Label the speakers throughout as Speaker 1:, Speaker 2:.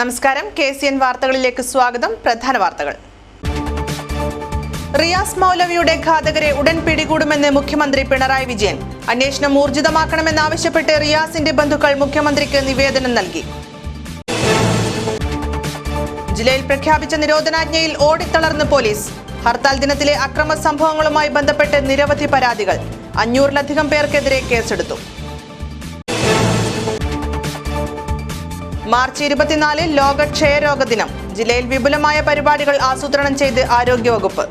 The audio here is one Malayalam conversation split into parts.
Speaker 1: നമസ്കാരം. KCN വാർത്തകളിലേക്ക് സ്വാഗതം. പ്രധാന വാർത്തകൾ. റിയാസ് മൗലവിയുടെ ഘാതകരെ ഉടൻ പിടികൂടുമെന്ന് മുഖ്യമന്ത്രി പിണറായി വിജയൻ. അന്വേഷണം ഊർജിതമാക്കണമെന്നാവശ്യപ്പെട്ട് റിയാസിന്റെ ബന്ധുക്കൾ മുഖ്യമന്ത്രിക്ക് നിവേദനം നൽകി. ജില്ലയിൽ പ്രഖ്യാപിച്ച നിരോധനാജ്ഞയിൽ ഓടിത്തളർന്ന് പോലീസ്. ഹർത്താൽ ദിനത്തിലെ അക്രമ സംഭവങ്ങളുമായി ബന്ധപ്പെട്ട് നിരവധി പരാതികൾ. 500-ലധികം പേർക്കെതിരെ കേസെടുത്തു. മാർച്ച് 24 ലോക ക്ഷയരോഗ ദിനം. ജില്ലയിൽ വിപുലമായ പരിപാടികൾ ആസൂത്രണം ചെയ്ത് ആരോഗ്യവകുപ്പ്.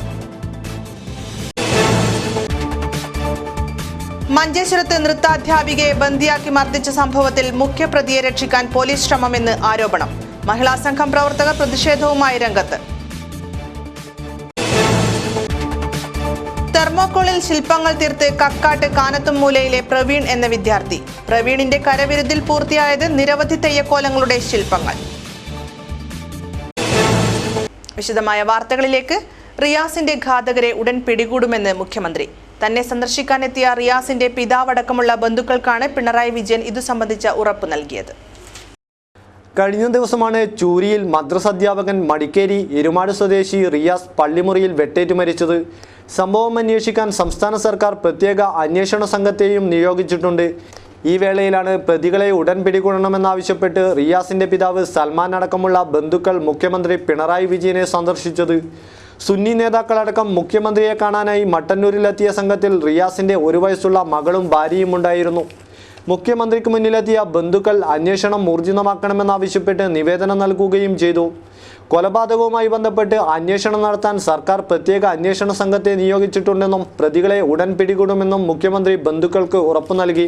Speaker 1: മഞ്ചേശ്വരത്ത് നൃത്താധ്യാപികയെ ബന്ദിയാക്കി മർദ്ദിച്ച സംഭവത്തിൽ മുഖ്യപ്രതിയെ രക്ഷിക്കാൻ പോലീസ് ശ്രമമെന്ന് ആരോപണം. മഹിളാ സംഘം പ്രവർത്തകർ പ്രതിഷേധവുമായി രംഗത്ത്. തെർമോക്കോളിൽ ശില്പങ്ങൾ തീർത്ത് കക്കാട്ട് കാനത്തുംമൂലയിലെ പ്രവീൺ എന്ന വിദ്യാർത്ഥി. പ്രവീണിന്റെ കരവിരുതിൽ പൂർത്തിയായത് നിരവധി തെയ്യക്കോലങ്ങളുടെ ശില്പങ്ങൾ. വിശദമായ വാർത്തകളിലേക്ക്. റിയാസിന്റെ ഘാതകരെ ഉടൻ പിടികൂടുമെന്ന് മുഖ്യമന്ത്രി. തന്നെ സന്ദർശിക്കാനെത്തിയ റിയാസിന്റെ പിതാവടക്കമുള്ള ബന്ധുക്കൾക്കാണ് പിണറായി വിജയൻ ഇതു സംബന്ധിച്ച ഉറപ്പ് നൽകിയത്.
Speaker 2: കഴിഞ്ഞ ദിവസമാണ് ചൂരിയിൽ മദ്രസ അധ്യാപകൻ മടിക്കേരി എരുമാട് സ്വദേശി റിയാസ് പള്ളിമുറിയിൽ വെട്ടേറ്റു മരിച്ചത്. സംഭവം അന്വേഷിക്കാൻ സംസ്ഥാന സർക്കാർ പ്രത്യേക അന്വേഷണ സംഘത്തെയും നിയോഗിച്ചിട്ടുണ്ട്. ഈ വേളയിലാണ് പ്രതികളെ ഉടൻ പിടികൂടണമെന്നാവശ്യപ്പെട്ട് റിയാസിന്റെ പിതാവ് സൽമാൻ അടക്കമുള്ള ബന്ധുക്കൾ മുഖ്യമന്ത്രി പിണറായി വിജയനെ സന്ദർശിച്ചത്. സുന്നി നേതാക്കളടക്കം മുഖ്യമന്ത്രിയെ കാണാനായി മട്ടന്നൂരിലെത്തിയ സംഘത്തിൽ റിയാസിന്റെ 1 വയസ്സുള്ള മകളും ഭാര്യയും ഉണ്ടായിരുന്നു. മുഖ്യമന്ത്രിക്ക് മുന്നിലെത്തിയ ബന്ധുക്കൾ അന്വേഷണം ഊർജിതമാക്കണമെന്നാവശ്യപ്പെട്ട് നിവേദനം നൽകുകയും ചെയ്തു. കൊലപാതകവുമായി ബന്ധപ്പെട്ട് അന്വേഷണം നടത്താൻ സർക്കാർ പ്രത്യേക അന്വേഷണ സംഘത്തെ നിയോഗിച്ചിട്ടുണ്ടെന്നും പ്രതികളെ ഉടൻ പിടികൂടുമെന്നും മുഖ്യമന്ത്രി ബന്ധുക്കൾക്ക് ഉറപ്പു നൽകി.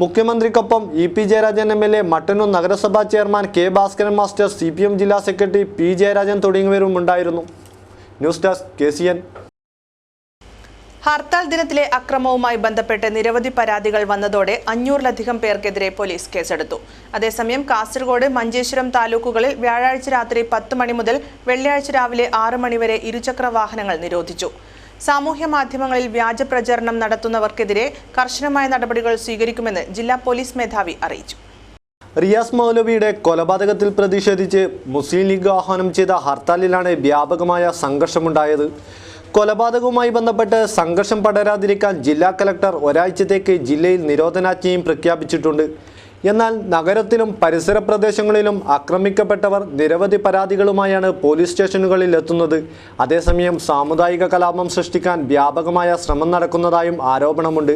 Speaker 2: മുഖ്യമന്ത്രിക്കൊപ്പം EP ജയരാജൻ MLA, മട്ടന്നൂർ നഗരസഭാ chairman K Bhaskaran master, CPM ജില്ലാ സെക്രട്ടറി P ജയരാജൻ തുടങ്ങിയവരും ഉണ്ടായിരുന്നു. News desk KCN.
Speaker 1: ഹർത്താൽ ദിനത്തിലെ അക്രമവുമായി ബന്ധപ്പെട്ട് നിരവധി പരാതികൾ വന്നതോടെ 500-ലധികം പേർക്കെതിരെ പോലീസ് കേസെടുത്തു. അതേസമയം കാസർഗോഡ്, മഞ്ചേശ്വരം താലൂക്കുകളിൽ വ്യാഴാഴ്ച രാത്രി 10 മണി മുതൽ വെള്ളിയാഴ്ച രാവിലെ 6 മണി വരെ ഇരുചക്ര വാഹനങ്ങൾ നിരോധിച്ചു. സാമൂഹ്യ മാധ്യമങ്ങളിൽ വ്യാജ പ്രചരണം നടത്തുന്നവർക്കെതിരെ കർശനമായ നടപടികൾ സ്വീകരിക്കുമെന്ന് ജില്ലാ പോലീസ് മേധാവി അറിയിച്ചു.
Speaker 2: റിയാസ് മൗലവിയുടെ കൊലപാതകത്തിൽ പ്രതിഷേധിച്ച് മുസ്ലിം ലീഗ് ആഹ്വാനം ചെയ്ത ഹർത്താലിലാണ് വ്യാപകമായ സംഘർഷമുണ്ടായത്. കൊലപാതകവുമായി ബന്ധപ്പെട്ട് സംഘർഷം പടരാതിരിക്കാൻ ജില്ലാ കലക്ടർ ഒരാഴ്ചത്തേക്ക് ജില്ലയിൽ നിരോധനാജ്ഞയും പ്രഖ്യാപിച്ചിട്ടുണ്ട്. എന്നാൽ നഗരത്തിലും പരിസര പ്രദേശങ്ങളിലും ആക്രമിക്കപ്പെട്ടവർ നിരവധി പരാതികളുമായാണ് പോലീസ് സ്റ്റേഷനുകളിൽ എത്തുന്നത്. അതേസമയം സാമുദായിക കലാപം സൃഷ്ടിക്കാൻ വ്യാപകമായ ശ്രമം നടക്കുന്നതായും ആരോപണമുണ്ട്.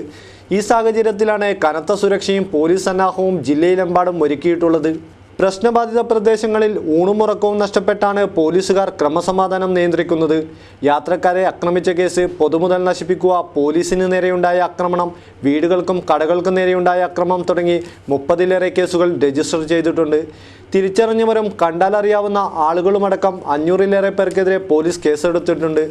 Speaker 2: ഈ സാഹചര്യത്തിലാണ് കനത്ത സുരക്ഷയും പോലീസ് സന്നാഹവും ജില്ലയിലെമ്പാടും ഒരുക്കിയിട്ടുള്ളത്. പ്രശ്നബാധിത പ്രദേശങ്ങളിൽ ഊണുമുറക്കവും നഷ്ടപ്പെട്ടാണ് പോലീസുകാർ ക്രമസമാധാനം നിയന്ത്രിക്കുന്നത്. യാത്രക്കാരെ ആക്രമിച്ച കേസ്, പൊതുമുതൽ നശിപ്പിക്കുക, പോലീസിന് നേരെയുണ്ടായ ആക്രമണം, വീടുകൾക്കും കടകൾക്കും നേരെയുണ്ടായ ആക്രമണം തുടങ്ങി 30-ലേറെ കേസുകൾ രജിസ്റ്റർ ചെയ്തിട്ടുണ്ട്. തിരിച്ചറിഞ്ഞവരും കണ്ടാലറിയാവുന്ന ആളുകളുമടക്കം 500-ലേറെ പേർക്കെതിരെ പോലീസ് കേസെടുത്തിട്ടുണ്ട്.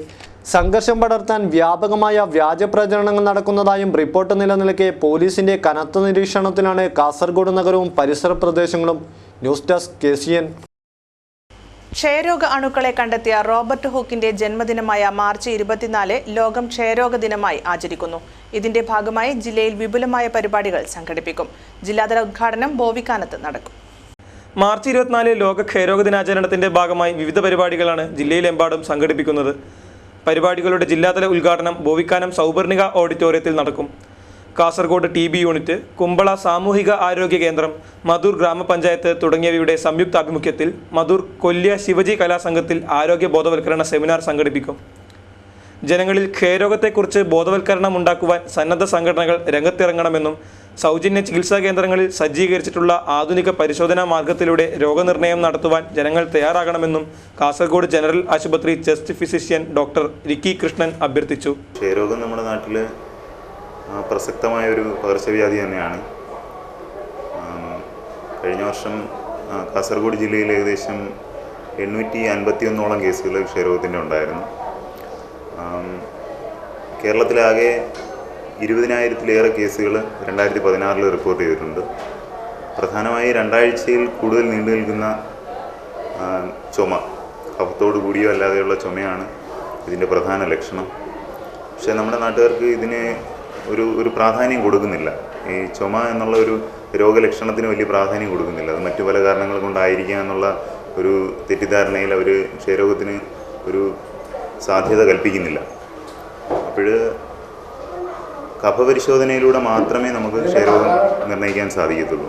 Speaker 2: സംഘർഷം പടർത്താൻ വ്യാപകമായ വ്യാജ പ്രചരണങ്ങൾ നടക്കുന്നതായും റിപ്പോർട്ട് നിലനിൽക്കെ പോലീസിന്റെ കനത്ത നിരീക്ഷണത്തിലാണ് കാസർഗോഡ് നഗരവും പരിസര പ്രദേശങ്ങളും. News desk KCN.
Speaker 1: ക്ഷയരോഗ അണുക്കളെ കണ്ടെത്തിയ റോബർട്ട് ഹൂക്കിന്റെ ജന്മദിനമായ മാർച്ച് 24 ലോകം ക്ഷയരോഗ ദിനമായി ആചരിക്കുന്നു. ഇതിന്റെ ഭാഗമായി ജില്ലയിൽ വിപുലമായ പരിപാടികൾ സംഘടിപ്പിക്കും. ജില്ലാതല ഉദ്ഘാടനം ബോവിക്കാനത്ത് നടക്കും.
Speaker 3: മാർച്ച് 24 ലോക ക്ഷയരോഗ ദിനാചരണത്തിന്റെ ഭാഗമായി വിവിധ പരിപാടികളാണ് ജില്ലയിലെമ്പാടും സംഘടിപ്പിക്കുന്നത്. പരിപാടികളുടെ ജില്ലാതല ഉദ്ഘാടനം ബോവിക്കാനം സൗപർണിക ഓഡിറ്റോറിയത്തിൽ നടക്കും. കാസർഗോഡ് TB യൂണിറ്റ്, കുമ്പള സാമൂഹിക ആരോഗ്യ കേന്ദ്രം, മധൂർ ഗ്രാമപഞ്ചായത്ത് തുടങ്ങിയവയുടെ സംയുക്താഭിമുഖ്യത്തിൽ മധൂർ കൊല്യ ശിവജി കലാസംഘത്തിൽ ആരോഗ്യ ബോധവൽക്കരണ സെമിനാർ സംഘടിപ്പിക്കും. ജനങ്ങളിൽ ക്ഷയരോഗത്തെക്കുറിച്ച് ബോധവൽക്കരണം ഉണ്ടാക്കുവാൻ സന്നദ്ധ സംഘടനകൾ രംഗത്തിറങ്ങണമെന്നും സൗജന്യ ചികിത്സാ കേന്ദ്രങ്ങളിൽ സജ്ജീകരിച്ചിട്ടുള്ള ആധുനിക പരിശോധനാ മാർഗത്തിലൂടെ രോഗനിർണയം നടത്തുവാൻ ജനങ്ങൾ തയ്യാറാകണമെന്നും കാസർഗോഡ് ജനറൽ ആശുപത്രി chest physician doctor Ricky Krishnan അഭ്യർത്ഥിച്ചു.
Speaker 4: ക്ഷയരോഗം നമ്മുടെ നാട്ടിൽ പ്രസക്തമായൊരു പകർച്ചവ്യാധി തന്നെയാണ്. കഴിഞ്ഞ വർഷം കാസർഗോഡ് ജില്ലയിൽ ഏകദേശം 851ഓളം കേസുകൾ ക്ഷയരോഗത്തിൻ്റെ ഉണ്ടായിരുന്നു. കേരളത്തിലാകെ 20,000-ലേറെ കേസുകൾ 2016 റിപ്പോർട്ട് ചെയ്തിട്ടുണ്ട്. പ്രധാനമായി 2 ആഴ്ചയിൽ കൂടുതൽ നീണ്ടു നിൽക്കുന്ന ചുമ, കഫത്തോടു കൂടിയോ അല്ലാതെയുള്ള ചുമയാണ് ഇതിൻ്റെ പ്രധാന ലക്ഷണം. പക്ഷേ നമ്മുടെ നാട്ടുകാർക്ക് ഇതിന് ഒരു പ്രാധാന്യം കൊടുക്കുന്നില്ല. ഈ ചുമ എന്നുള്ള ഒരു രോഗലക്ഷണത്തിന് വലിയ പ്രാധാന്യം കൊടുക്കുന്നില്ല. അത് മറ്റു പല കാരണങ്ങൾ കൊണ്ടായിരിക്കാം എന്നുള്ള ഒരു തെറ്റിദ്ധാരണയിൽ അവർ ക്ഷയരോഗത്തിന് ഒരു സാധ്യത കൽപ്പിക്കുന്നില്ല. അപ്പോൾ കഫപരിശോധനയിലൂടെ മാത്രമേ നമുക്ക് ക്ഷയരോഗം നിർണ്ണയിക്കാൻ സാധിക്കത്തുള്ളൂ.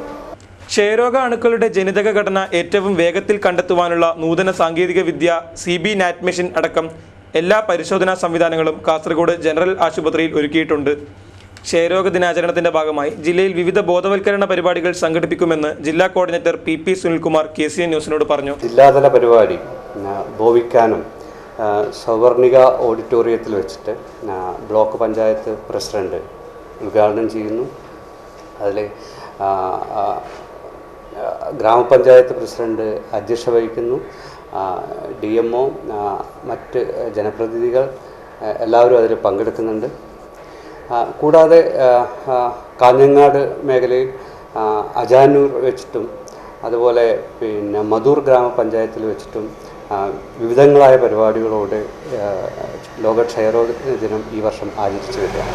Speaker 3: ക്ഷയരോഗ അണുക്കളുടെ ജനിതക ഘടന ഏറ്റവും വേഗത്തിൽ കണ്ടെത്തുവാനുള്ള നൂതന സാങ്കേതിക വിദ്യ CB നാറ്റ് മെഷീൻ അടക്കം എല്ലാ പരിശോധനാ സംവിധാനങ്ങളും കാസർഗോഡ് ജനറൽ ആശുപത്രിയിൽ ഒരുക്കിയിട്ടുണ്ട്. ക്ഷയരോഗ ദിനാചരണത്തിന്റെ ഭാഗമായി ജില്ലയിൽ വിവിധ ബോധവൽക്കരണ പരിപാടികൾ സംഘടിപ്പിക്കുമെന്ന് ജില്ലാ കോർഡിനേറ്റർ PP സുനിൽകുമാർ KCN ന്യൂസിനോട് പറഞ്ഞു.
Speaker 5: ജില്ലാതല പരിപാടി ബോവിക്കാനം സൗവർണിക ഓഡിറ്റോറിയത്തിൽ വെച്ചിട്ട് ബ്ലോക്ക് പഞ്ചായത്ത് പ്രസിഡന്റ് ഉദ്ഘാടനം ചെയ്യുന്നു. അതിൽ ഗ്രാമപഞ്ചായത്ത് പ്രസിഡന്റ് അധ്യക്ഷത വഹിക്കുന്നു. DMO മറ്റ് ജനപ്രതിനിധികൾ എല്ലാവരും അതിൽ പങ്കെടുക്കുന്നുണ്ട്. കൂടാതെ കാഞ്ഞങ്ങാട് മേഖലയിൽ അജാനൂർ വെച്ചിട്ടും അതുപോലെ മധൂർ ഗ്രാമപഞ്ചായത്തിൽ വെച്ചിട്ടും വിവിധങ്ങളായ പരിപാടികളോട് ലോക ക്ഷയരോഗ ദിനം ഈ വർഷം ആചരിച്ചു വരികയാണ്.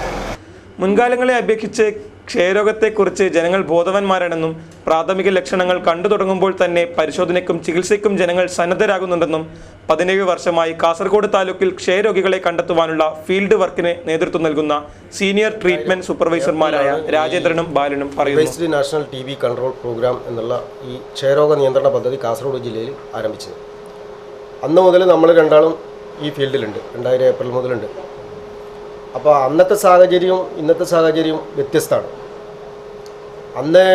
Speaker 3: മുൻകാലങ്ങളെ അപേക്ഷിച്ച് ക്ഷയരോഗത്തെക്കുറിച്ച് ജനങ്ങൾ ബോധവാന്മാരാണെന്നും പ്രാഥമിക ലക്ഷണങ്ങൾ കണ്ടു തുടങ്ങുമ്പോൾ തന്നെ പരിശോധനയ്ക്കും ചികിത്സയ്ക്കും ജനങ്ങൾ സന്നദ്ധരാകുന്നുണ്ടെന്നും 17 വർഷമായി കാസർഗോഡ് താലൂക്കിൽ ക്ഷയരോഗികളെ കണ്ടെത്തുവാനുള്ള ഫീൽഡ് വർക്കിന് നേതൃത്വം നൽകുന്ന സീനിയർ ട്രീറ്റ്മെന്റ് സൂപ്പർവൈസർമാരായ രാജേന്ദ്രനും ബാലനും പറയുന്നു.
Speaker 6: നാഷണൽ TB കൺട്രോൾ പ്രോഗ്രാം എന്നുള്ള ഈ ക്ഷയരോഗ നിയന്ത്രണ പദ്ധതി കാസർഗോഡ് ജില്ലയിൽ ആരംഭിച്ചത്. അന്ന് മുതൽ നമ്മൾ രണ്ടാളും ഈ ഫീൽഡിലുണ്ട്. 2000 ഏപ്രിൽ മുതലുണ്ട്. അപ്പോൾ അന്നത്തെ സാഹചര്യവും ഇന്നത്തെ സാഹചര്യവും വ്യത്യസ്തമാണ്. അന്ന്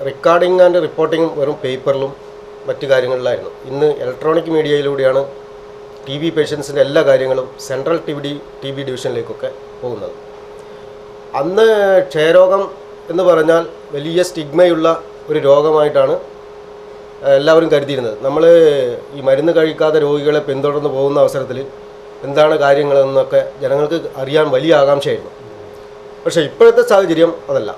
Speaker 6: റെക്കോർഡിംഗ് ആൻഡ് റിപ്പോർട്ടിങ്ങും വെറും പേപ്പറിലും മറ്റു കാര്യങ്ങളിലായിരുന്നു. ഇന്ന് ഇലക്ട്രോണിക് മീഡിയയിലൂടെയാണ് TB പേഷ്യൻസിൻ്റെ എല്ലാ കാര്യങ്ങളും സെൻട്രൽ TB ഡിവിഷനിലേക്കൊക്കെ പോകുന്നത്. അന്ന് ക്ഷയരോഗം എന്ന് പറഞ്ഞാൽ വലിയ സ്റ്റിഗ്മയുള്ള ഒരു രോഗമായിട്ടാണ് എല്ലാവരും കരുതിയിരുന്നത്. നമ്മൾ ഈ മരുന്ന് കഴിക്കാതെ രോഗികളെ പിന്തുടർന്ന് പോകുന്ന അവസരത്തിൽ എന്താണ് കാര്യങ്ങളെന്നൊക്കെ ജനങ്ങൾക്ക് അറിയാൻ വലിയ ആകാംക്ഷയായിരുന്നു. പക്ഷേ ഇപ്പോഴത്തെ സാഹചര്യം അതല്ല.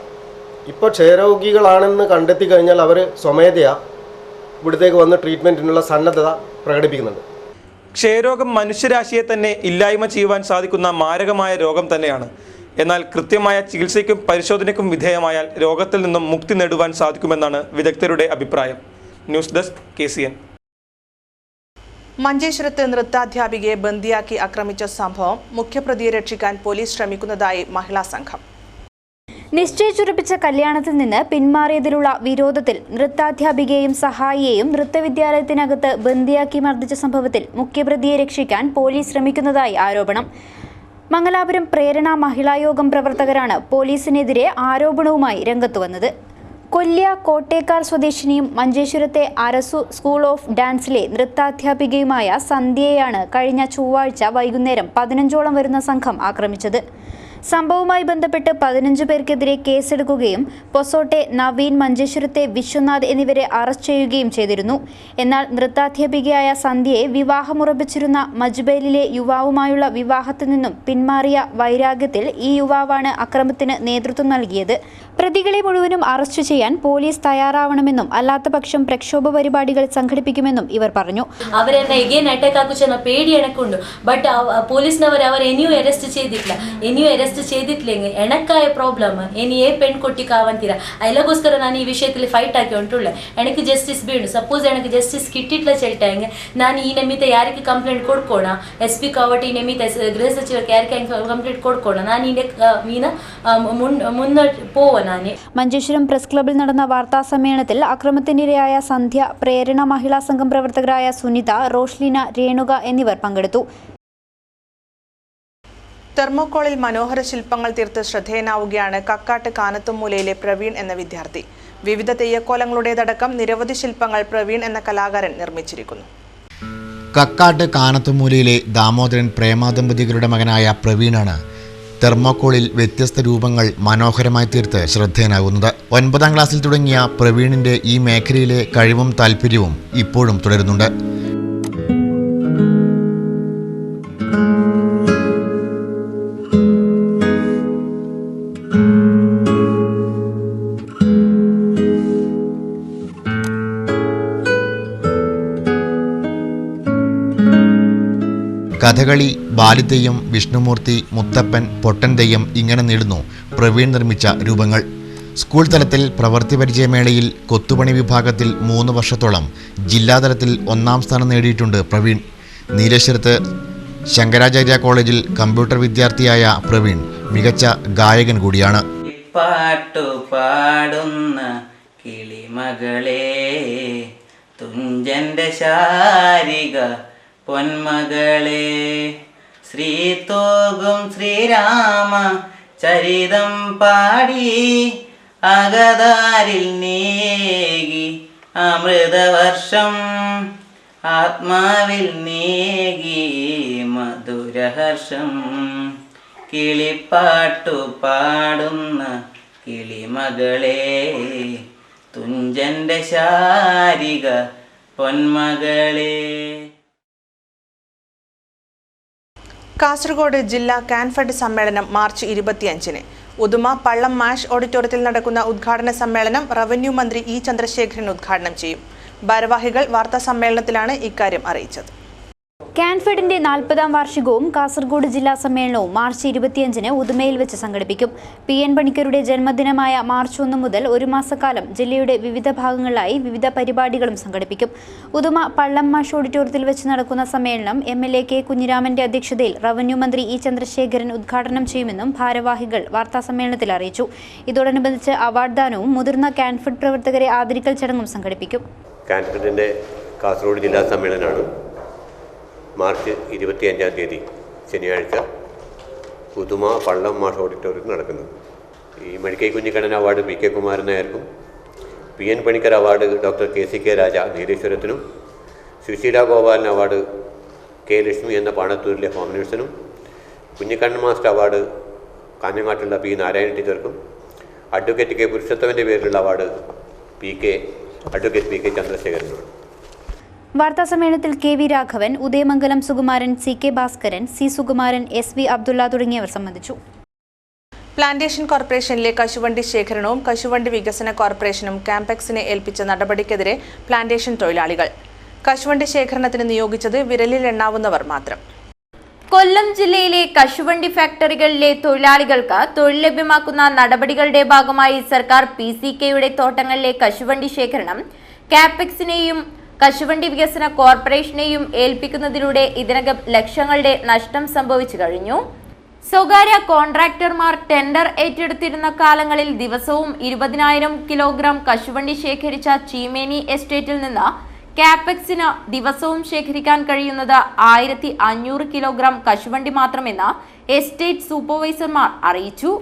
Speaker 6: ഇപ്പോൾ ക്ഷയരോഗികളാണെന്ന് കണ്ടെത്തി കഴിഞ്ഞാൽ അവർ സ്വമേധയാ ഇവിടത്തേക്ക് വന്ന് ട്രീറ്റ്മെൻറ്റിനുള്ള സന്നദ്ധത പ്രകടിപ്പിക്കുന്നുണ്ട്.
Speaker 3: ക്ഷയരോഗം മനുഷ്യരാശിയെ തന്നെ ഇല്ലായ്മ ചെയ്യുവാൻ സാധിക്കുന്ന മാരകമായ രോഗം തന്നെയാണ്. എന്നാൽ കൃത്യമായ ചികിത്സയ്ക്കും പരിശോധനയ്ക്കും വിധേയമായാൽ രോഗത്തിൽ നിന്നും മുക്തി നേടുവാൻ സാധിക്കുമെന്നാണ് വിദഗ്ധരുടെ അഭിപ്രായം. News desk KCN.
Speaker 1: മഞ്ചേശ്വരത്ത് നൃത്താധ്യാപികയെ ബന്ദിയാക്കി ആക്രമിച്ച സംഭവം മുഖ്യപ്രതിയെ രക്ഷിക്കാൻ പോലീസ് ശ്രമിക്കുന്നതായി മഹിളാ സംഘം.
Speaker 7: നിശ്ചയിച്ചുറപ്പിച്ച കല്യാണത്തിൽ നിന്ന് പിന്മാറിയതിലുള്ള വിരോധത്തിൽ നൃത്താധ്യാപികയെയും സഹായിയെയും നൃത്തവിദ്യാലയത്തിനകത്ത് ബന്ദിയാക്കി മർദ്ദിച്ച സംഭവത്തിൽ മുഖ്യപ്രതിയെ രക്ഷിക്കാൻ പോലീസ് ശ്രമിക്കുന്നതായി ആരോപണം. മംഗലാപുരം പ്രേരണ മഹിളായോഗം പ്രവർത്തകരാണ് പോലീസിനെതിരെ ആരോപണവുമായി രംഗത്തുവന്നത്. കൊല്യ കോട്ടേക്കാർ സ്വദേശിനിയും മഞ്ചേശ്വരത്തെ അരസു സ്കൂൾ ഓഫ് ഡാൻസിലെ നൃത്താധ്യാപികയുമായ സന്ധ്യയെയാണ് കഴിഞ്ഞ ചൊവ്വാഴ്ച വൈകുന്നേരം 15ഓളം വരുന്ന സംഘം ആക്രമിച്ചത്. സംഭവവുമായി ബന്ധപ്പെട്ട് 15 പേർക്കെതിരെ കേസെടുക്കുകയും പൊസോട്ടെ നവീൻ, മഞ്ചേശ്വരത്തെ വിശ്വനാഥ് എന്നിവരെ അറസ്റ്റ് ചെയ്യുകയും ചെയ്തിരുന്നു. എന്നാൽ നൃത്താധ്യാപികയായ സന്ധ്യയെ വിവാഹമുറപ്പിച്ചിരുന്ന മജ്ബൈലിലെ യുവാവുമായുള്ള വിവാഹത്തിൽ നിന്നും പിന്മാറിയ വൈരാഗ്യത്തിൽ ഈ യുവാവാണ് അക്രമത്തിന് നേതൃത്വം നൽകിയത്. പ്രതികളെ മുഴുവനും അറസ്റ്റ് ചെയ്യാൻ പോലീസ് തയ്യാറാവണമെന്നും അല്ലാത്തപക്ഷം പ്രക്ഷോഭ പരിപാടികൾ സംഘടിപ്പിക്കുമെന്നും ഇവർ പറഞ്ഞു.
Speaker 8: അവരെന്നെ എഗെയിൻ അറ്റാക്ക് ആക്കുന്ന പേടി എനക്കുണ്ട്. ബട്ട് പോലീസിനവർ ഇനിയും അറസ്റ്റ് ചെയ്തിട്ടില്ല. ഇനിയും ಅರೆಸ್ಟ್ ചെയ്തിട്ടില്ലെങ്കിൽ എനക്കായ പ്രോബ്ലം ഇനി ഏ പെൺകുട്ടിക്കാവാൻ അതിലൊസ്കര ನಾನು ಈ ವಿಷಯದಲ್ಲಿ ಫೈಟ್ ಆಗಿ ಉಂಟುಳ್ಳ എനിക്ക് ജസ്റ്റിസ് ಬೇಡು. ಸಪೋಸ್ എനിക്ക് ജസ്റ്റിസ് കിട്ടിയിട്ടില്ല ചേട്ടായെങ്കിൽ ನಾನು ಈ ನಿಮಿತ್ತ ಯಾರಿಗೆ ಕಂಪ್ಲೇಂಟ್ ಕೊಡ್ಕೋಣ, SP ಕಾವಟಿ ಈ ನಿಮಿತ್ತ ಗೃಹ ಸಚಿವಕ್ಕೆ ಯಾರಿಗೆ ಕಂಪ್ಲೇಂಟ್ ಕೊಡ್ಕೋಣ, ನಾನು മീന മുന്നോട്ട് പോവാനാണ്.
Speaker 7: മഞ്ചേശ്വരം പ്രസ് ക്ലബിൽ നടന്ന വാർത്താ സമ്മേളനത്തിൽ അക്രമത്തിനിരയായ സന്ധ്യ, പ്രേരണ മഹിളാ സംഘം പ്രവർത്തകരായ സുനിത, റോഷ്ലീന, രേണുക എന്നിവർ പങ്കെടുത്തു.
Speaker 1: തെർമോക്കോളിൽ മനോഹര ശില്പങ്ങൾ തീർത്ത് ശ്രദ്ധേയനാവുകയാണ് കക്കാട്ട് കാനത്തുമൂലയിലെ പ്രവീൺ എന്ന വിദ്യാർത്ഥി. വിവിധ തെയ്യക്കോലങ്ങളുടേതടക്കം നിരവധി ശില്പങ്ങൾ പ്രവീൺ എന്ന കലാകാരൻ നിർമ്മിച്ചിരിക്കുന്നു.
Speaker 9: കക്കാട്ട് കാനത്തുമൂലയിലെ ദാമോദരൻ പ്രേമ ദമ്പതികളുടെ മകനായ പ്രവീണാണ് തെർമോക്കോളിൽ വ്യത്യസ്ത രൂപങ്ങൾ മനോഹരമായി തീർത്ത് ശ്രദ്ധേയനാകുന്നത്. 9ാം ക്ലാസ്സിൽ തുടങ്ങിയ പ്രവീണിന്റെ ഈ മേഖലയിലെ കഴിവും താല്പര്യവും ഇപ്പോഴും തുടരുന്നുണ്ട്. കഥകളി, ബാലിതെയ്യം, വിഷ്ണുമൂർത്തി, മുത്തപ്പൻ, പൊട്ടൻ തെയ്യം ഇങ്ങനെ നീളുന്നു പ്രവീൺ നിർമ്മിച്ച രൂപങ്ങൾ. സ്കൂൾ തലത്തിൽ പ്രവൃത്തി പരിചയമേളയിൽ കൊത്തുപണി വിഭാഗത്തിൽ 3 വർഷത്തോളം ജില്ലാതലത്തിൽ 1ാം സ്ഥാനം നേടിയിട്ടുണ്ട് പ്രവീൺ. നീലേശ്വരത്ത് ശങ്കരാചാര്യ കോളേജിൽ കമ്പ്യൂട്ടർ വിദ്യാർത്ഥിയായ പ്രവീൺ മികച്ച ഗായകൻ കൂടിയാണ്.
Speaker 10: പാട്ടു പാടുന്ന കിളിമകളെ തുഞ്ചന്റെ ശാരിക പൊന്മകളെ ശ്രീതോകും ശ്രീരാമ ചരിതം പാടി അകതാരിൽ നേകി അമൃതവർഷം ആത്മാവിൽ നേകി മധുരഹർഷം കിളിപ്പാട്ടു പാടുന്ന കിളിമകളെ തുഞ്ചന്റെ ശാരിക പൊന്മകളെ.
Speaker 1: കാസർഗോഡ് ജില്ലാ കാൻഫെഡ് സമ്മേളനം മാർച്ച് 25-ന് ഉദുമ പള്ളം മാഷ് ഓഡിറ്റോറിയത്തിൽ നടക്കുന്ന ഉദ്ഘാടന സമ്മേളനം റവന്യൂ മന്ത്രി ഇ ചന്ദ്രശേഖരൻ ഉദ്ഘാടനം ചെയ്യും. ഭാരവാഹികൾ വാർത്താ സമ്മേളനത്തിലാണ് ഇക്കാര്യം അറിയിച്ചത്.
Speaker 7: കാൻഫെഡിന്റെ 40ാം വാർഷികവും കാസർഗോഡ് ജില്ലാ സമ്മേളനവും മാർച്ച് 25-ന് ഉദുമയിൽ വെച്ച് സംഘടിപ്പിക്കും. PN പണിക്കരുടെ ജന്മദിനമായ മാർച്ച് 1 മുതൽ ഒരു മാസക്കാലം ജില്ലയുടെ വിവിധ ഭാഗങ്ങളിലായി വിവിധ പരിപാടികളും സംഘടിപ്പിക്കും. ഉദുമ പള്ളം മാഷ് ഓഡിറ്റോറിയത്തിൽ വെച്ച് നടക്കുന്ന സമ്മേളനം MLA കെ കുഞ്ഞിരാമന്റെ അധ്യക്ഷതയിൽ റവന്യൂ മന്ത്രി ഇ ചന്ദ്രശേഖരൻ ഉദ്ഘാടനം ചെയ്യുമെന്നും ഭാരവാഹികൾ വാർത്താസമ്മേളനത്തിൽ അറിയിച്ചു. ഇതോടനുബന്ധിച്ച് അവാർഡ് ദാനവും മുതിർന്ന കാൻഫെഡ് പ്രവർത്തകരെ ആദരിക്കൽ ചടങ്ങും സംഘടിപ്പിക്കും.
Speaker 11: കാൻഫെഡിന്റെ കാസർഗോഡ് ജില്ലാ സമ്മേളനമാണ് മാർച്ച് 25-ാം തീയതി ശനിയാഴ്ച ഉദുമ പള്ളം മാഷ് ഓഡിറ്റോറിയത്തിൽ നടക്കുന്നത്. ഈ മടിക്കൈ കുഞ്ഞിക്കണ്ണൻ അവാർഡ് PK കുമാരൻ നായർക്കും, PN Panicker award doctor KCK Raja നീലേശ്വരത്തിനും, സുശീല ഗോപാലൻ അവാർഡ് K ലക്ഷ്മി എന്ന പാണത്തൂരിലെ ഹോം നേഴ്സിനും, കുഞ്ഞിക്കണ്ണൻ മാസ്റ്റർ അവാർഡ് കാഞ്ഞങ്ങാട്ടുള്ള P നാരായണ ടീച്ചർക്കും, അഡ്വക്കേറ്റ് K പുരുഷോത്തമൻ്റെ പേരിലുള്ള അവാർഡ് അഡ്വക്കേറ്റ് PK ചന്ദ്രശേഖരനുമാണ്.
Speaker 7: വാർത്താസമ്മേളനത്തിൽ KV Raghavan, Udayamangalam Sukumaran, CK Bhaskaran, C Sukumaran, SV Abdulla തുടങ്ങിയവർ സംബന്ധിച്ചു.
Speaker 1: പ്ലാന്റേഷൻ കോർപ്പറേഷനിലെ കശുവണ്ടി ശേഖരണവും കശുവണ്ടി വികസന കോർപ്പറേഷനും ക്യാമ്പെക്സിനെ ഏൽപ്പിച്ച നടപടിക്കെതിരെ പ്ലാന്റേഷൻ തൊഴിലാളികൾ. കശുവണ്ടി ശേഖരണത്തിന് നിയോഗിച്ചത് വിരലിൽ എണ്ണാവുന്നവർ മാത്രം.
Speaker 12: കൊല്ലം ജില്ലയിലെ കശുവണ്ടി ഫാക്ടറികളിലെ തൊഴിലാളികൾക്ക് തൊഴിൽ ലഭ്യമാക്കുന്ന നടപടികളുടെ ഭാഗമായി സർക്കാർ PCKയുടെ തോട്ടങ്ങളിലെ കശുവണ്ടി ശേഖരണം ക്യാപെക്സിനെയും കശുവണ്ടി വികസന കോർപ്പറേഷനെയും ഏൽപ്പിക്കുന്നതിലൂടെ ഇതിനകം ലക്ഷങ്ങളുടെ നഷ്ടം സംഭവിച്ചു കഴിഞ്ഞു. സ്വകാര്യ കോൺട്രാക്ടർമാർ ടെൻഡർ ഏറ്റെടുത്തിരുന്ന കാലങ്ങളിൽ ദിവസവും 20,000 കിലോഗ്രാം കശുവണ്ടി ശേഖരിച്ച ചീമേനി എസ്റ്റേറ്റിൽ നിന്ന് ക്യാപെക്സിന് ദിവസവും ശേഖരിക്കാൻ കഴിയുന്നത് 1,500 കിലോഗ്രാം കശുവണ്ടി മാത്രമെന്ന് എസ്റ്റേറ്റ് സൂപ്പർവൈസർമാർ അറിയിച്ചു.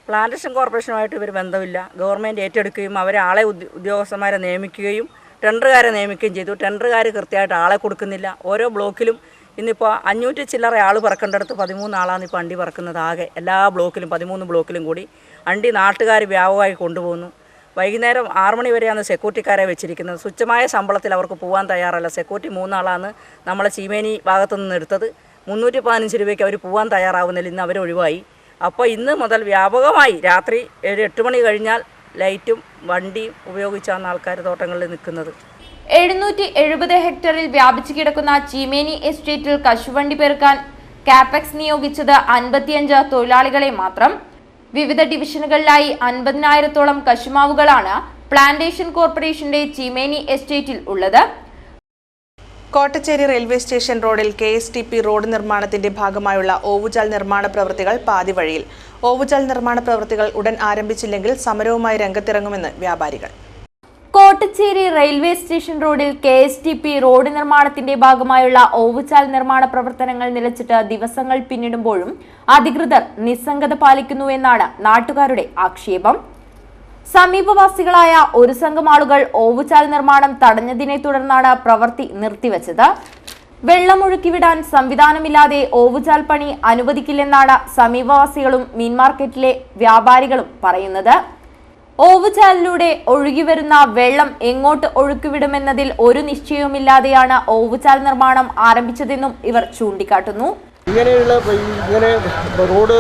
Speaker 13: പ്ലാന്റേഷൻ കോർപ്പറേഷനുമായിട്ട് ഇവർ ബന്ധമില്ല. ഗവൺമെൻറ് ഏറ്റെടുക്കുകയും അവരെ ആളെ ഉദ്യോഗസ്ഥന്മാരെ നിയമിക്കുകയും ടെൻഡറുകാരെ നിയമിക്കുകയും ചെയ്തു. ടെൻഡറുകാർ കൃത്യമായിട്ട് ആളെ കൊടുക്കുന്നില്ല. ഓരോ ബ്ലോക്കിലും ഇന്നിപ്പോൾ 500 ചില്ലറ ആൾ പറക്കേണ്ടടുത്ത് 13 ആളാണ് ഇപ്പോൾ അണ്ടി പറക്കുന്നത്. ആകെ എല്ലാ ബ്ലോക്കിലും 13 ബ്ലോക്കിലും കൂടി അണ്ടി നാട്ടുകാർ വ്യാപകമായി കൊണ്ടുപോകുന്നു. വൈകുന്നേരം 6 മണി വരെയാണ് സെക്യൂരിറ്റിക്കാരെ വെച്ചിരിക്കുന്നത്. തുച്ഛമായ ശമ്പളത്തിൽ അവർക്ക് പോകാൻ തയ്യാറല്ല. സെക്യൂരിറ്റി 3 ആളാണ് നമ്മളെ ചീമേനി ഭാഗത്തു നിന്ന് എടുത്തത്. 315 രൂപയ്ക്ക് അവർ പോകാൻ തയ്യാറാവുന്നില്ല. ഇന്ന് അവർ ഒഴിവായി. അപ്പോൾ ഇന്ന് മുതൽ വ്യാപകമായി രാത്രി 8 മണി കഴിഞ്ഞാൽ ലൈറ്റും വണ്ടിയും ഉപയോഗിച്ചാണ് ആൾക്കാർ തോട്ടങ്ങളിൽ നിൽക്കുന്നത്.
Speaker 12: 770 ഹെക്ടറിൽ വ്യാപിച്ചു കിടക്കുന്ന ചീമേനി എസ്റ്റേറ്റിൽ കശുവണ്ടി പെറുക്കാൻ ക്യാപെക്സ് നിയോഗിച്ചത് 55 തൊഴിലാളികളെ മാത്രം. വിവിധ ഡിവിഷനുകളിലായി 50,000-ഓളം കശുമാവുകളാണ് പ്ലാന്റേഷൻ കോർപ്പറേഷന്റെ ചീമേനി എസ്റ്റേറ്റിൽ ഉള്ളത്.
Speaker 1: കോട്ടച്ചേരി റെയിൽവേ സ്റ്റേഷൻ റോഡിൽ KSTP റോഡ് നിർമ്മാണത്തിന്റെ ഭാഗമായുള്ള ഓവുചാൽ നിർമ്മാണ പ്രവൃത്തികൾ പാതിവഴിയിൽ. ഓവുചാൽ നിർമ്മാണ പ്രവൃത്തികൾ ഉടൻ ആരംഭിച്ചില്ലെങ്കിൽ സമരവുമായി രംഗത്തിറങ്ങുമെന്ന് വ്യാപാരികൾ.
Speaker 12: കോട്ടച്ചേരി റെയിൽവേ സ്റ്റേഷൻ റോഡിൽ KSTP റോഡ് നിർമ്മാണത്തിന്റെ ഭാഗമായുള്ള ഓവുചാൽ നിർമ്മാണ പ്രവർത്തനങ്ങൾ നിലച്ചിട്ട് ദിവസങ്ങൾ പിന്നിടുമ്പോഴും അധികൃതർ നിസ്സംഗത പാലിക്കുന്നുവെന്നാണ് നാട്ടുകാരുടെ ആക്ഷേപം. സമീപവാസികളായ ഒരു സംഘം ആളുകൾ ഓവുചാൽ നിർമ്മാണം തടഞ്ഞതിനെ തുടർന്നാണ് പ്രവൃത്തി നിർത്തിവച്ചത്. വെള്ളമൊഴുക്കിവിടാൻ സംവിധാനമില്ലാതെ ഓവുചാൽ പണി അനുവദിക്കില്ലെന്നാണ് സമീപവാസികളും മീൻ മാർക്കറ്റിലെ വ്യാപാരികളും പറയുന്നത്. ഓവുചാലിലൂടെ ഒഴുകിവരുന്ന വെള്ളം എങ്ങോട്ട് ഒഴുക്കിവിടുമെന്നതിൽ ഒരു നിശ്ചയവുമില്ലാതെയാണ് ഓവുചാൽ നിർമ്മാണം ആരംഭിച്ചതെന്നും ഇവർ ചൂണ്ടിക്കാട്ടുന്നു.
Speaker 6: ഇങ്ങനെ റോഡ്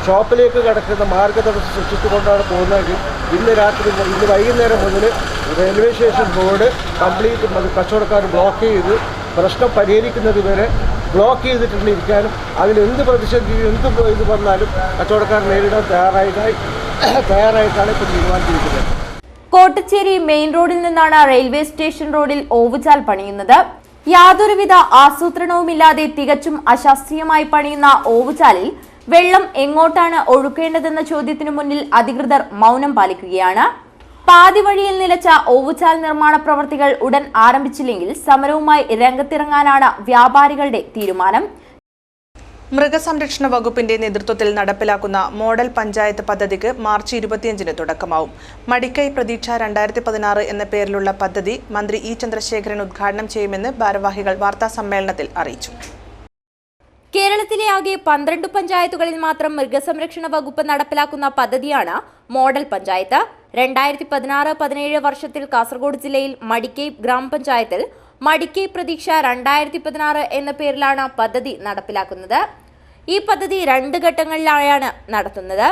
Speaker 6: ഷോപ്പിലേക്ക് കിടക്കുന്ന മാർഗതടസ്സം സൃഷ്ടിച്ചുകൊണ്ടാണ് പോകുന്നതെങ്കിൽ ഇന്ന് വൈകുന്നേരം മുതൽ റെയിൽവേ സ്റ്റേഷൻ റോഡ് കംപ്ലീറ്റ് കച്ചവടക്കാർ ബ്ലോക്ക് ചെയ്ത് പ്രശ്നം പരിഹരിക്കുന്നത് വരെ ബ്ലോക്ക് ചെയ്തിട്ടുണ്ടിരിക്കാനും അതിലെന്ത് പ്രതിസന്ധി ഇത് വന്നാലും കച്ചവടക്കാർ നേരിടാൻ തയ്യാറായതായി തയ്യാറായിട്ടാണ് ഇപ്പോൾ തീരുമാനിച്ചിരിക്കുന്നത്.
Speaker 12: കോട്ടച്ചേരി മെയിൻ റോഡിൽ നിന്നാണ് റെയിൽവേ സ്റ്റേഷൻ റോഡിൽ ഓവുചാൽ പണിയുന്നത്. യാതൊരുവിധ ആസൂത്രണവുമില്ലാതെ തികച്ചും അശാസ്ത്രീയമായി പണിയുന്ന ഓവുചാലിൽ വെള്ളം എങ്ങോട്ടാണ് ഒഴുക്കേണ്ടതെന്ന ചോദ്യത്തിനു മുന്നിൽ അധികൃതർ മൗനം പാലിക്കുകയാണ്. പാതി വഴിയിൽ നിലച്ച ഓവുചാൽ നിർമ്മാണ പ്രവർത്തികൾ ഉടൻ ആരംഭിച്ചില്ലെങ്കിൽ സമരവുമായി രംഗത്തിറങ്ങാനാണ് വ്യാപാരികളുടെ തീരുമാനം.
Speaker 1: മൃഗസംരക്ഷണ വകുപ്പിന്റെ നേതൃത്വത്തിൽ നടപ്പിലാക്കുന്ന മോഡൽ പഞ്ചായത്ത് പദ്ധതിക്ക് മാർച്ച് 25-ന് തുടക്കമാവും. മടിക്കൈ പ്രതീക്ഷ 2016 എന്ന പേരിലുള്ള പദ്ധതി മന്ത്രി ഇ ചന്ദ്രശേഖരൻ ഉദ്ഘാടനം ചെയ്യുമെന്ന് ഭാരവാഹികൾ വാർത്താസമ്മേളനത്തിൽ അറിയിച്ചു.
Speaker 12: കേരളത്തിലെ ആകെ 12 പഞ്ചായത്തുകളിൽ മാത്രം മൃഗസംരക്ഷണ വകുപ്പ് നടപ്പിലാക്കുന്ന പദ്ധതിയാണ് മോഡൽ പഞ്ചായത്ത്. 2016-17 വർഷത്തിൽ കാസർഗോഡ് ജില്ലയിൽ മടിക്കൈ ഗ്രാമപഞ്ചായത്തിൽ മടിക്കൈ പ്രതീക്ഷ 2016 എന്ന പേരിലാണ് പദ്ധതി നടപ്പിലാക്കുന്നത്. ഈ പദ്ധതി 2 ഘട്ടങ്ങളിലായാണ് നടത്തുന്നത്.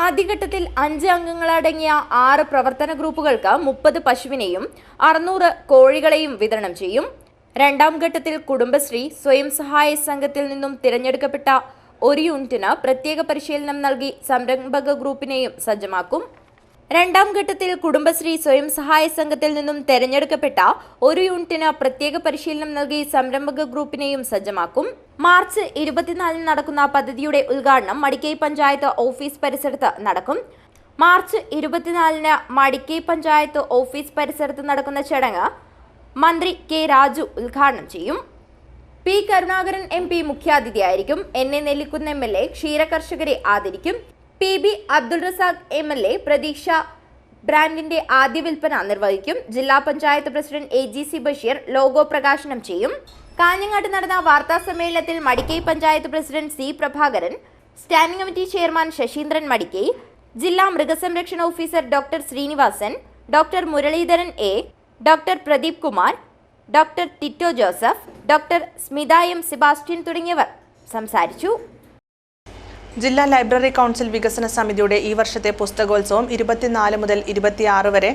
Speaker 12: ആദ്യഘട്ടത്തിൽ 5 അംഗങ്ങളടങ്ങിയ 6 പ്രവർത്തന ഗ്രൂപ്പുകൾക്ക് 30 പശുവിനെയും 600 കോഴികളെയും വിതരണം ചെയ്യും. രണ്ടാം ഘട്ടത്തിൽ കുടുംബശ്രീ സ്വയം സഹായ സംഘത്തിൽ നിന്നും തിരഞ്ഞെടുക്കപ്പെട്ട ഒരു യൂണിറ്റിന് പ്രത്യേക പരിശീലനം നൽകി സംരംഭക ഗ്രൂപ്പിനെയും സജ്ജമാക്കും. രണ്ടാം ഘട്ടത്തിൽ കുടുംബശ്രീ സ്വയം സഹായ സംഘത്തിൽ നിന്നും തെരഞ്ഞെടുക്കപ്പെട്ട ഒരു യൂണിറ്റിന് പ്രത്യേക പരിശീലനം നൽകി സംരംഭക ഗ്രൂപ്പിനെയും സജ്ജമാക്കും. മാർച്ച് 24-ന് നടക്കുന്ന പദ്ധതിയുടെ ഉദ്ഘാടനം മടിക്കൈ പഞ്ചായത്ത് ഓഫീസ് പരിസരത്ത് നടക്കും. മാർച്ച് 24-ന് മടിക്കൈ പഞ്ചായത്ത് ഓഫീസ് പരിസരത്ത് നടക്കുന്ന ചടങ്ങ് മന്ത്രി കെ രാജു ഉദ്ഘാടനം ചെയ്യും. പി കരുണാകരൻ MP മുഖ്യാതിഥിയായിരിക്കും. NA നെല്ലിക്കുന്ന് MLA ക്ഷീരകർഷകരെ ആദരിക്കും. PB അബ്ദുൾ റസാഖ് MLA പ്രതീക്ഷ ബ്രാൻഡിന്റെ ആദ്യ വിൽപ്പന നിർവഹിക്കും. ജില്ലാ panchayat president AGC Basheer logo പ്രകാശനം ചെയ്യും. കാഞ്ഞങ്ങാട്ട് നടന്ന വാർത്താ സമ്മേളനത്തിൽ Madikkai panchayat president C Prabhakaran, standing committee chairman Sasheendran Madikkai, ജില്ലാ മൃഗസംരക്ഷണ officer doctor Sreenivasan, doctor Muraleedharan A, doctor Pradeep Kumar, doctor Tito Joseph, doctor Smitha M Sebastian തുടങ്ങിയവർ സംസാരിച്ചു.
Speaker 1: ജില്ലാ ലൈബ്രറി കൗൺസിൽ വികസന സമിതിയുടെ ഈ വർഷത്തെ പുസ്തകോത്സവം 24 മുതൽ 26 വരെ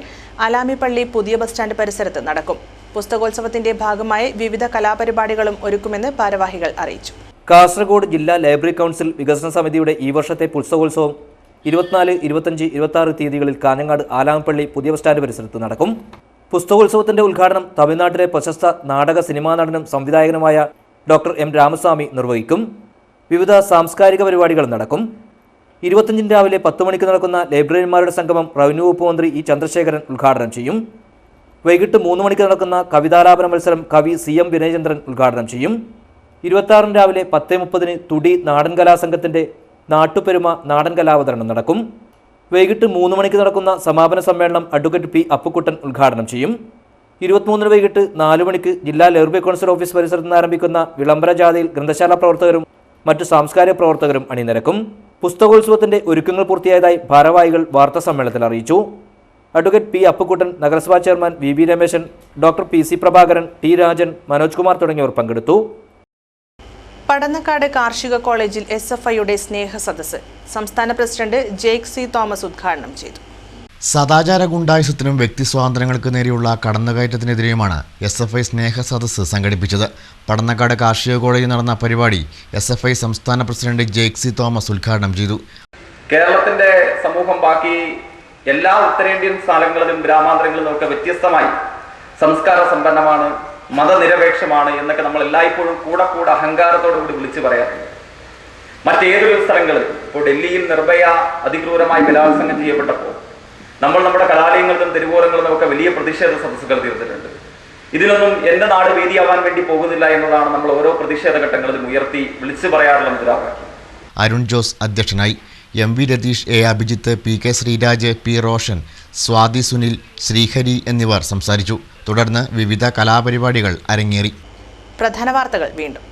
Speaker 1: അലാമിപ്പള്ളി പുതിയ ബസ് സ്റ്റാൻഡ് പരിസരത്ത് നടക്കും. പുസ്തകോത്സവത്തിന്റെ ഭാഗമായി വിവിധ കലാപരിപാടികളും ഒരുക്കുമെന്ന് ഭാരവാഹികൾ അറിയിച്ചു.
Speaker 3: കാസർഗോഡ് ജില്ലാ ലൈബ്രറി കൗൺസിൽ വികസന സമിതിയുടെ ഈ വർഷത്തെ പുസ്തകോത്സവം 24, 25, 26 തീയതികളിൽ കാഞ്ഞങ്ങാട് ആലാമിപ്പള്ളി പുതിയ ബസ് സ്റ്റാൻഡ് പരിസരത്ത് നടക്കും. പുസ്തകോത്സവത്തിന്റെ ഉദ്ഘാടനം തമിഴ്നാട്ടിലെ പ്രശസ്ത നാടക സിനിമാ നടനും സംവിധായകനുമായ ഡോക്ടർ M രാമസ്വാമി നിർവഹിക്കും. വിവിധ സാംസ്കാരിക പരിപാടികൾ നടക്കും. 25-ന് രാവിലെ 10 മണിക്ക് നടക്കുന്ന ലൈബ്രറിമാരുടെ സംഗമം റവന്യൂ വകുപ്പ് മന്ത്രി ഇ ചന്ദ്രശേഖരൻ ഉദ്ഘാടനം ചെയ്യും. വൈകിട്ട് 3 മണിക്ക് നടക്കുന്ന കവിതാലാപന മത്സരം കവി CM വിനയചന്ദ്രൻ ഉദ്ഘാടനം ചെയ്യും. 26-ന് രാവിലെ 10:30-ന് തുടി നാടൻ കലാസംഘത്തിന്റെ നാട്ടുപെരുമ നാടൻ കലാവതരണം നടക്കും. വൈകിട്ട് 3 മണിക്ക് നടക്കുന്ന സമാപന സമ്മേളനം അഡ്വക്കേറ്റ് P അപ്പുക്കുട്ടൻ ഉദ്ഘാടനം ചെയ്യും. 23-ന് വൈകിട്ട് 4 മണിക്ക് ജില്ലാ ലൈബ്രറി കൗൺസിൽ ഓഫീസ് പരിസരത്ത് നിന്ന് ആരംഭിക്കുന്ന വിളംബര ജാഥയിൽ ഗ്രന്ഥശാല പ്രവർത്തകരും മറ്റു സാംസ്കാരിക പ്രവർത്തകരും അണിനിരക്കും. പുസ്തകോത്സവത്തിന്റെ ഒരുക്കങ്ങൾ പൂർത്തിയായതായി ഭാരവാഹികൾ വാർത്താ സമ്മേളനത്തിൽ അറിയിച്ചു. അഡ്വക്കേറ്റ് P അപ്പുക്കുട്ടൻ, നഗരസഭാ chairman VB Rameshan, doctor PC Prabhakaran, T Rajan, Manoj Kumar തുടങ്ങിയവർ പങ്കെടുത്തു.
Speaker 1: പടന്നക്കാട് കാർഷിക കോളേജിൽ SFIയുടെ സ്നേഹ സദസ്സ് സംസ്ഥാന പ്രസിഡന്റ് ജേക്ക് C തോമസ് ഉദ്ഘാടനം ചെയ്തു.
Speaker 9: സദാചാര ഗുണ്ടായുസത്തിനും വ്യക്തി സ്വാതന്ത്ര്യങ്ങൾക്ക് നേരെയുള്ള കടന്നുകയറ്റത്തിനെതിരെയുമാണ് SFI സ്നേഹ സദസ്സ് സംഘടിപ്പിച്ചത്. പടന്നക്കാട് കാർഷിക കോളേജിൽ നടന്ന പരിപാടി SFI സംസ്ഥാന പ്രസിഡന്റ് ജേക്ക് C തോമസ് ഉദ്ഘാടനം ചെയ്തു.
Speaker 14: കേരളത്തിന്റെ സമൂഹം ബാക്കി എല്ലാ ഉത്തരേന്ത്യൻ സ്ഥലങ്ങളിലും ഗ്രാമാന്തരങ്ങളിലും ഒക്കെ വ്യത്യസ്തമായി സംസ്കാര സമ്പന്നമാണ്, മതനിരപേക്ഷമാണ് എന്നൊക്കെ നമ്മൾ എല്ലായ്പ്പോഴും കൂടെ അഹങ്കാരത്തോടു കൂടി വിളിച്ചു പറയാറുണ്ട്. മറ്റേതൊരു സ്ഥലങ്ങളിലും ഇപ്പോൾ ഡൽഹിയിൽ നിർഭയ അതിക്രൂരമായി ബലാത്സംഗം ചെയ്യപ്പെട്ടപ്പോൾ നമ്മൾ നമ്മുടെ കലാലയങ്ങളിലും തെരുവോരങ്ങളിലും ഒക്കെ വലിയ പ്രതിഷേധ സദസ്സുകൾ തീർത്തിട്ടുണ്ട്. ഇതിനൊന്നും എൻ്റെ നാട് വേദിയാവാൻ വേണ്ടി പോകുന്നില്ല എന്നതാണ് നമ്മൾ ഓരോ പ്രതിഷേധ ഘട്ടങ്ങളിലും ഉയർത്തി വിളിച്ചു പറയാറുള്ള മുദ്രാവാക്യം.
Speaker 9: അരുൺ ജോസ് അധ്യക്ഷനായി. MV Ratheesh, A Abhijith, PK Sreeraj, P Roshan, Swathi Sunil, Sreehari എന്നിവർ സംസാരിച്ചു. തുടർന്ന് വിവിധ കലാപരിപാടികൾ അരങ്ങേറി.
Speaker 1: പ്രധാന വാർത്തകൾ വീണ്ടും.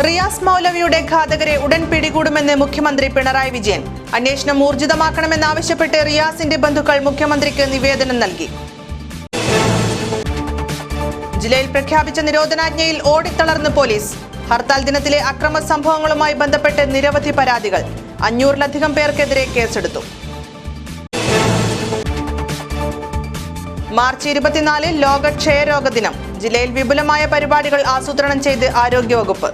Speaker 1: റിയാസ് മൗലവിയുടെ ഘാതകരെ ഉടൻ പിടികൂടുമെന്ന് മുഖ്യമന്ത്രി പിണറായി വിജയൻ. അന്വേഷണം ഊർജിതമാക്കണമെന്നാവശ്യപ്പെട്ട് റിയാസിന്റെ ബന്ധുക്കൾ മുഖ്യമന്ത്രിക്ക് നിവേദനം നൽകി. ജില്ലയിൽ പ്രഖ്യാപിച്ച നിരോധനാജ്ഞയിൽ ഓടിത്തളർന്ന് പോലീസ്. ഹർത്താൽ ദിനത്തിലെ അക്രമ സംഭവങ്ങളുമായി ബന്ധപ്പെട്ട് നിരവധി പരാതികൾ. 500-ലധികം പേർക്കെതിരെ കേസെടുത്തു. മാർച്ച് 24 ലോക ക്ഷയരോഗ ദിനം. ജില്ലയിൽ വിപുലമായ പരിപാടികൾ ആസൂത്രണം ചെയ്ത് ആരോഗ്യവകുപ്പ്.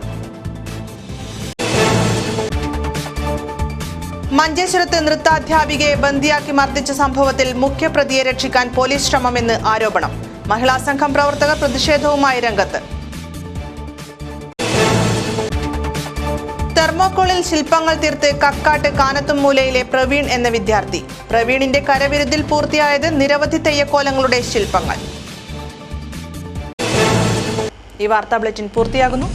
Speaker 1: മഞ്ചേശ്വരത്ത് നൃത്താധ്യാപികയെ ബന്ദിയാക്കി മർദ്ദിച്ച സംഭവത്തിൽ മുഖ്യപ്രതിയെ രക്ഷിക്കാൻ പോലീസ് ശ്രമമെന്ന് ആരോപണം. മഹിളാ സംഘം പ്രവർത്തകർ പ്രതിഷേധവുമായി രംഗത്ത്. തെർമോക്കോളിൽ ശില്പങ്ങൾ തീർത്ത് കക്കാട്ട് കാനത്തുംമൂലയിലെ പ്രവീൺ എന്ന വിദ്യാർത്ഥി. പ്രവീണിന്റെ കരവിരുതിൽ പൂർത്തിയായത് നിരവധി തെയ്യക്കോലങ്ങളുടെ ശില്പങ്ങൾ. ഈ വാർത്താ ബുള്ളറ്റിൻ പൂർത്തിയാകുന്നു.